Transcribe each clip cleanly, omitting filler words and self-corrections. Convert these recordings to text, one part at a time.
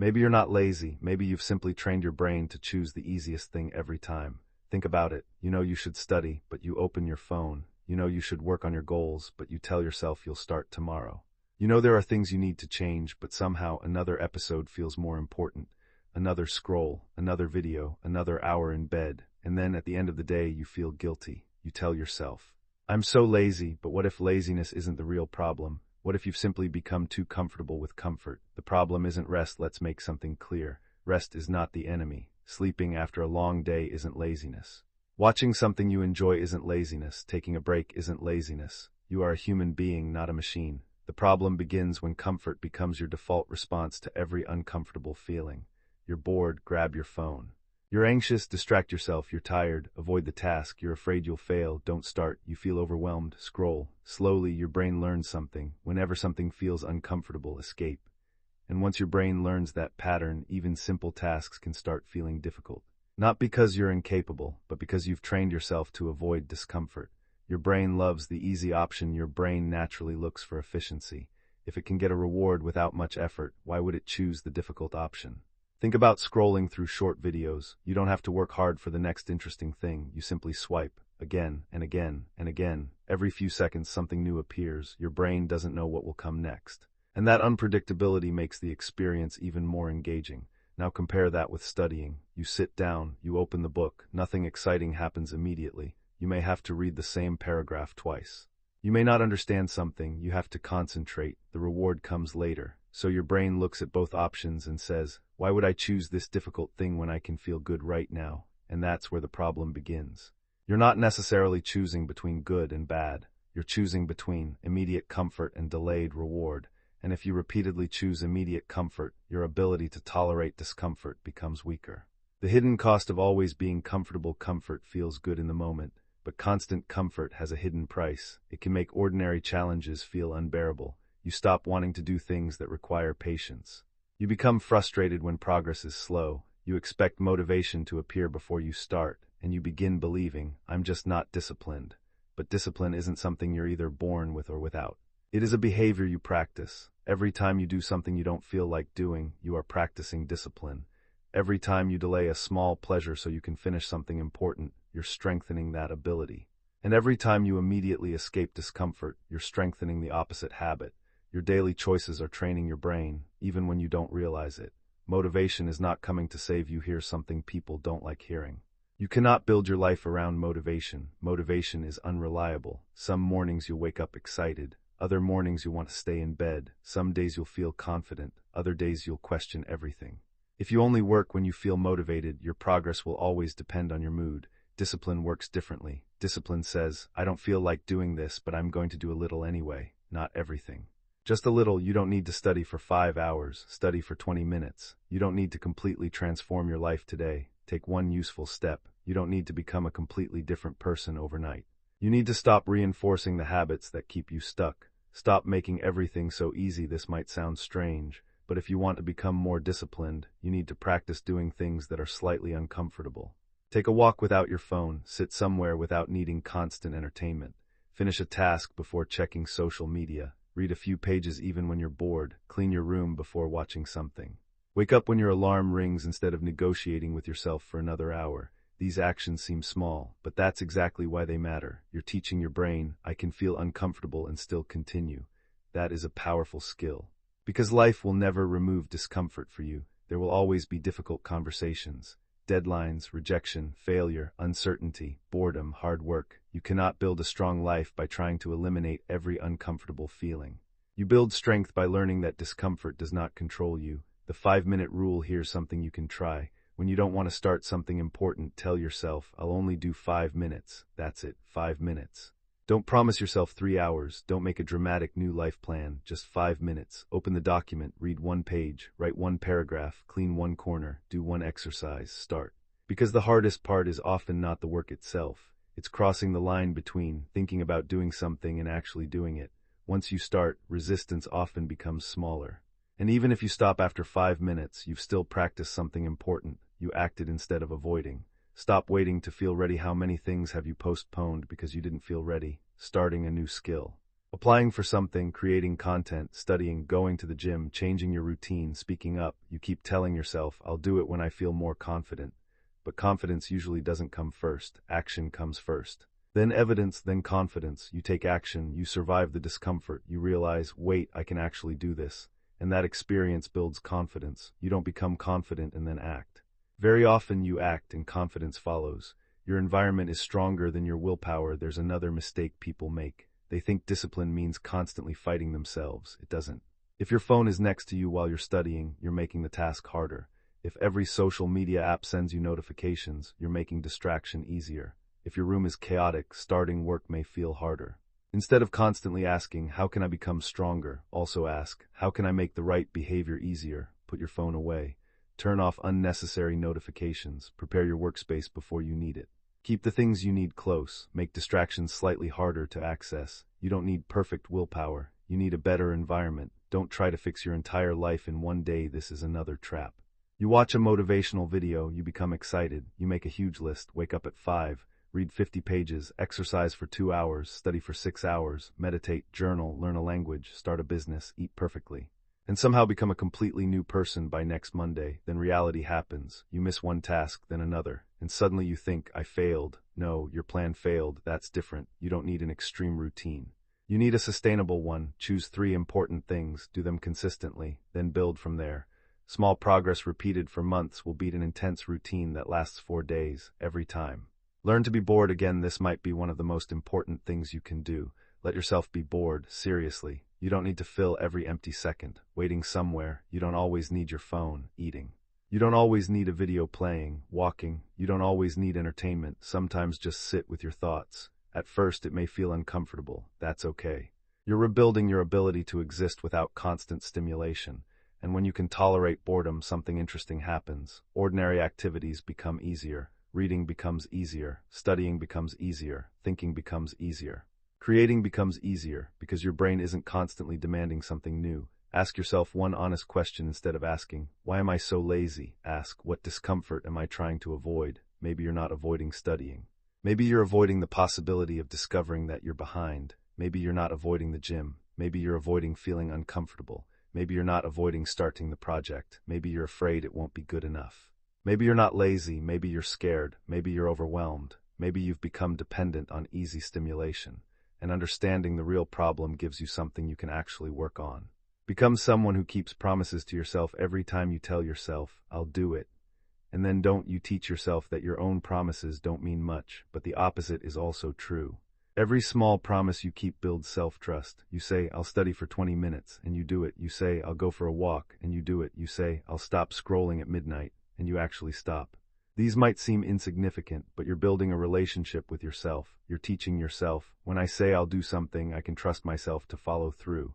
Maybe you're not lazy, maybe you've simply trained your brain to choose the easiest thing every time. Think about it. You know you should study, but you open your phone. You know you should work on your goals, but you tell yourself you'll start tomorrow. You know there are things you need to change, but somehow another episode feels more important. Another scroll, another video, another hour in bed, and then at the end of the day you feel guilty. You tell yourself, I'm so lazy, but what if laziness isn't the real problem? What if you've simply become too comfortable with comfort? The problem isn't rest, let's make something clear. Rest is not the enemy. Sleeping after a long day isn't laziness. Watching something you enjoy isn't laziness. Taking a break isn't laziness. You are a human being, not a machine. The problem begins when comfort becomes your default response to every uncomfortable feeling. You're bored, grab your phone. You're anxious, distract yourself. You're tired, avoid the task. You're afraid you'll fail, don't start. You feel overwhelmed, scroll. Slowly, your brain learns something. Whenever something feels uncomfortable, escape. And once your brain learns that pattern, even simple tasks can start feeling difficult. Not because you're incapable, but because you've trained yourself to avoid discomfort. Your brain loves the easy option. Your brain naturally looks for efficiency. If it can get a reward without much effort, why would it choose the difficult option? Think about scrolling through short videos. You don't have to work hard for the next interesting thing. You simply swipe, again and again and again. Every few seconds something new appears. Your brain doesn't know what will come next. And that unpredictability makes the experience even more engaging. Now compare that with studying. You sit down, you open the book, nothing exciting happens immediately. You may have to read the same paragraph twice. You may not understand something, you have to concentrate. The reward comes later. So your brain looks at both options and says, why would I choose this difficult thing when I can feel good right now? And that's where the problem begins. You're not necessarily choosing between good and bad. You're choosing between immediate comfort and delayed reward. And if you repeatedly choose immediate comfort, your ability to tolerate discomfort becomes weaker. The hidden cost of always being comfortable. Comfort feels good in the moment, but constant comfort has a hidden price. It can make ordinary challenges feel unbearable. You stop wanting to do things that require patience. You become frustrated when progress is slow. You expect motivation to appear before you start, and you begin believing, I'm just not disciplined. But discipline isn't something you're either born with or without. It is a behavior you practice. Every time you do something you don't feel like doing, you are practicing discipline. Every time you delay a small pleasure so you can finish something important, you're strengthening that ability. And every time you immediately escape discomfort, you're strengthening the opposite habit. Your daily choices are training your brain, even when you don't realize it. Motivation is not coming to save you. Here's something people don't like hearing. You cannot build your life around motivation. Motivation is unreliable. Some mornings you'll wake up excited. Other mornings you'll want to stay in bed. Some days you'll feel confident. Other days you'll question everything. If you only work when you feel motivated, your progress will always depend on your mood. Discipline works differently. Discipline says, I don't feel like doing this, but I'm going to do a little anyway. Not everything. Just a little. You don't need to study for 5 hours. Study for 20 minutes. You don't need to completely transform your life today. Take one useful step. You don't need to become a completely different person overnight. You need to stop reinforcing the habits that keep you stuck. Stop making everything so easy. This might sound strange, but if you want to become more disciplined, you need to practice doing things that are slightly uncomfortable. Take a walk without your phone. Sit somewhere without needing constant entertainment. Finish a task before checking social media. Read a few pages even when you're bored. Clean your room before watching something. Wake up when your alarm rings instead of negotiating with yourself for another hour. These actions seem small, but that's exactly why they matter. You're teaching your brain, I can feel uncomfortable and still continue. That is a powerful skill. Because life will never remove discomfort for you. There will always be difficult conversations. Deadlines, rejection, failure, uncertainty, boredom, hard work. You cannot build a strong life by trying to eliminate every uncomfortable feeling. You build strength by learning that discomfort does not control you. The 5-minute rule. Here's something you can try. When you don't want to start something important, tell yourself, I'll only do 5 minutes. That's it, 5 minutes. Don't promise yourself 3 hours. Don't make a dramatic new life plan. Just 5 minutes. Open the document, read 1 page, write 1 paragraph, clean 1 corner, do 1 exercise, start. Because the hardest part is often not the work itself. It's crossing the line between thinking about doing something and actually doing it. Once you start, resistance often becomes smaller. And even if you stop after 5 minutes, you've still practiced something important. You acted instead of avoiding. Stop waiting to feel ready. How many things have you postponed because you didn't feel ready? Starting a new skill. Applying for something, creating content, studying, going to the gym, changing your routine, speaking up, you keep telling yourself, I'll do it when I feel more confident. But confidence usually doesn't come first. Action comes first. Then evidence, then confidence. You take action, you survive the discomfort, you realize, wait, I can actually do this. And that experience builds confidence. You don't become confident and then act. Very often you act and confidence follows. Your environment is stronger than your willpower. There's another mistake people make. They think discipline means constantly fighting themselves. It doesn't. If your phone is next to you while you're studying, you're making the task harder. If every social media app sends you notifications, you're making distraction easier. If your room is chaotic, starting work may feel harder. Instead of constantly asking, how can I become stronger? Also ask, how can I make the right behavior easier? Put your phone away. Turn off unnecessary notifications. Prepare your workspace before you need it. Keep the things you need close. Make distractions slightly harder to access. You don't need perfect willpower. You need a better environment. Don't try to fix your entire life in one day. This is another trap. You watch a motivational video, you become excited. You make a huge list. Wake up at 5. Read 50 pages, exercise for 2 hours, study for 6 hours, meditate, journal, learn a language, start a business, eat perfectly. And somehow become a completely new person by next Monday. Then reality happens. You miss one task, then another. And suddenly you think, I failed. No, your plan failed. That's different. You don't need an extreme routine. You need a sustainable one. Choose 3 important things, do them consistently, then build from there. Small progress repeated for months will beat an intense routine that lasts 4 days, every time. Learn to be bored again. This might be one of the most important things you can do. Let yourself be bored, seriously. You don't need to fill every empty second, waiting somewhere. You don't always need your phone, eating. You don't always need a video playing, walking. You don't always need entertainment. Sometimes just sit with your thoughts. At first it may feel uncomfortable. That's okay. You're rebuilding your ability to exist without constant stimulation. And when you can tolerate boredom, something interesting happens. Ordinary activities become easier. Reading becomes easier. Studying becomes easier. Thinking becomes easier. Creating becomes easier because your brain isn't constantly demanding something new. Ask yourself one honest question instead of asking, why am I so lazy? Ask, what discomfort am I trying to avoid? Maybe you're not avoiding studying. Maybe you're avoiding the possibility of discovering that you're behind. Maybe you're not avoiding the gym. Maybe you're avoiding feeling uncomfortable. Maybe you're not avoiding starting the project. Maybe you're afraid it won't be good enough. Maybe you're not lazy. Maybe you're scared. Maybe you're overwhelmed. Maybe you've become dependent on easy stimulation. And understanding the real problem gives you something you can actually work on. Become someone who keeps promises to yourself every time you tell yourself, I'll do it. And then don't you teach yourself that your own promises don't mean much, but the opposite is also true. Every small promise you keep builds self-trust. You say, I'll study for 20 minutes, and you do it. You say, I'll go for a walk, and you do it. You say, I'll stop scrolling at midnight, and you actually stop. These might seem insignificant, but you're building a relationship with yourself. You're teaching yourself, when I say I'll do something, I can trust myself to follow through.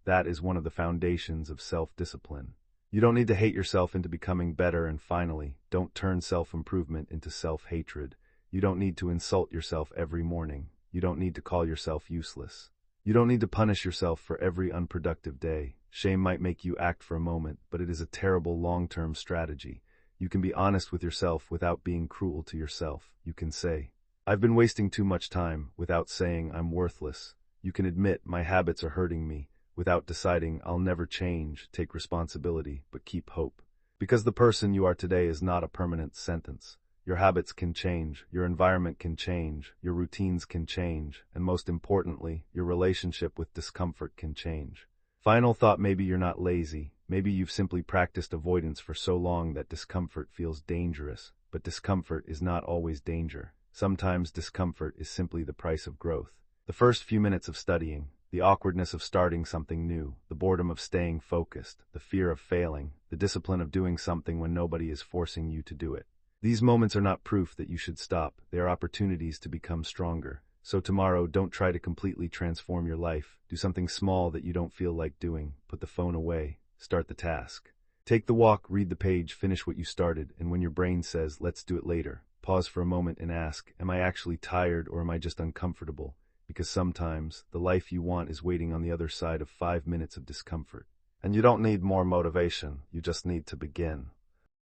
That is one of the foundations of self-discipline. You don't need to hate yourself into becoming better, and finally, don't turn self-improvement into self-hatred. You don't need to insult yourself every morning. You don't need to call yourself useless. You don't need to punish yourself for every unproductive day. Shame might make you act for a moment, but it is a terrible long-term strategy. You can be honest with yourself without being cruel to yourself. You can say, I've been wasting too much time, without saying I'm worthless. You can admit my habits are hurting me, without deciding I'll never change. Take responsibility, but keep hope. Because the person you are today is not a permanent sentence. Your habits can change, your environment can change, your routines can change, and most importantly, your relationship with discomfort can change. Final thought, maybe you're not lazy. Maybe you've simply practiced avoidance for so long that discomfort feels dangerous. But discomfort is not always danger. Sometimes discomfort is simply the price of growth. The first few minutes of studying, the awkwardness of starting something new, the boredom of staying focused, the fear of failing, the discipline of doing something when nobody is forcing you to do it. These moments are not proof that you should stop. They are opportunities to become stronger. So tomorrow, don't try to completely transform your life. Do something small that you don't feel like doing. Put the phone away. Start the task. Take the walk, read the page, finish what you started, and when your brain says, let's do it later, pause for a moment and ask, am I actually tired or am I just uncomfortable? Because sometimes, the life you want is waiting on the other side of 5 minutes of discomfort. And you don't need more motivation, you just need to begin.